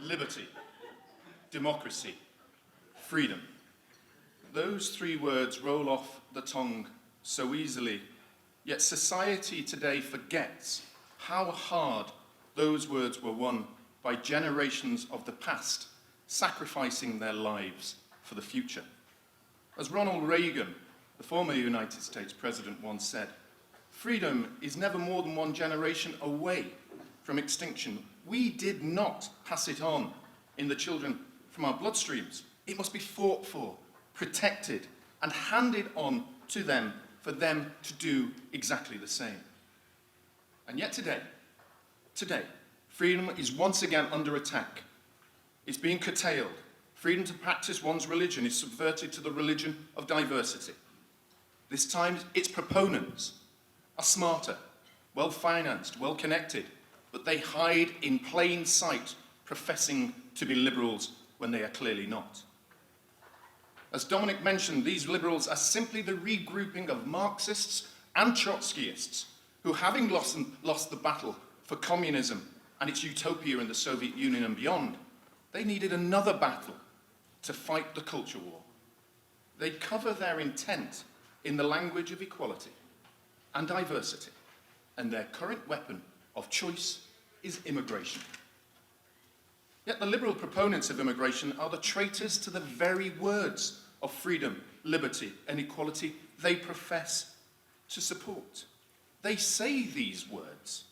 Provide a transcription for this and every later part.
liberty, democracy, freedom. Those three words roll off the tongue so easily, yet society today forgets how hard those words were won by generations of the past, sacrificing their lives for the future. As Ronald Reagan, the former United States president, once said, freedom is never more than one generation away from extinction. We did not pass it on in the children from our bloodstreams. It must be fought for, protected, and handed on to them for them to do exactly the same. And yet today, freedom is once again under attack. It's being curtailed. Freedom to practice one's religion is subverted to the religion of diversity. This time, its proponents are smarter, well-financed, well-connected, but they hide in plain sight, professing to be liberals when they are clearly not. As Dominic mentioned, these liberals are simply the regrouping of Marxists and Trotskyists who, having lost the battle for communism and its utopia in the Soviet Union and beyond, they needed another battle to fight the culture war. They cover their intent in the language of equality and diversity, and their current weapon of choice is immigration. Yet the liberal proponents of immigration are the traitors to the very words of freedom, liberty, and equality they profess to support. They say these words,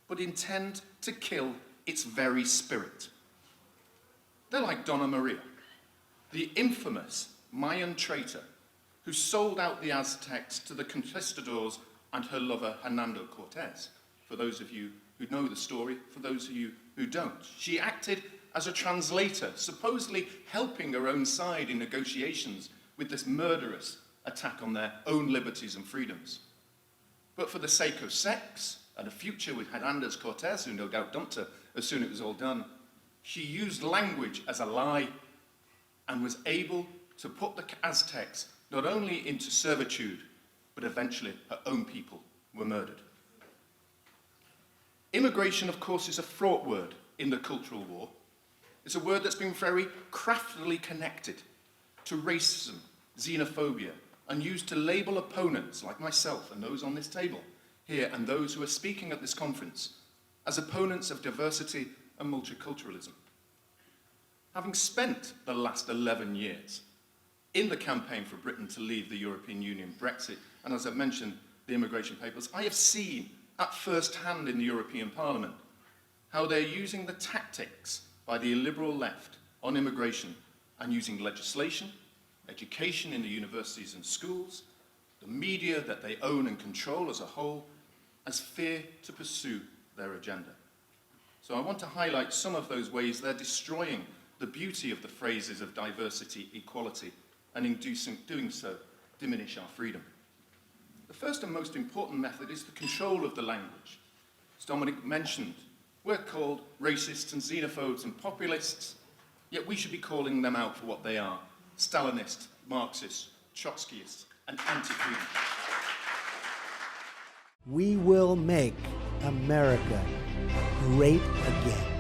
but intend to kill its very spirit. They're like Donna Maria, the infamous Mayan traitor who sold out the Aztecs to the conquistadors and her lover Hernando Cortez. For those of you who know the story, for those of you who don't. She acted as a translator, supposedly helping her own side in negotiations with this murderous attack on their own liberties and freedoms. But for the sake of sex and a future with Hernandez Cortez, who no doubt dumped her as soon as it was all done, she used language as a lie and was able to put the Aztecs not only into servitude, but eventually her own people were murdered. Immigration, of course, is a fraught word in the cultural war. It's a word that's been very craftily connected to racism, xenophobia, and used to label opponents like myself and those on this table here and those who are speaking at this conference as opponents of diversity and multiculturalism. Having spent the last 11 years in the campaign for Britain to leave the European Union, Brexit, and as I've mentioned, the immigration papers, I have seen at first hand in the European Parliament how they're using the tactics by the illiberal left on immigration and using legislation, education in the universities and schools, the media that they own and control as a whole, as fear to pursue their agenda. So I want to highlight some of those ways they're destroying the beauty of the phrases of diversity, equality, and in doing so, diminish our freedom. The first and most important method is the control of the language. As Dominic mentioned, we're called racists and xenophobes and populists, yet we should be calling them out for what they are: Stalinist, Marxist, Trotskyists, and anti-freedom. We will make America great again.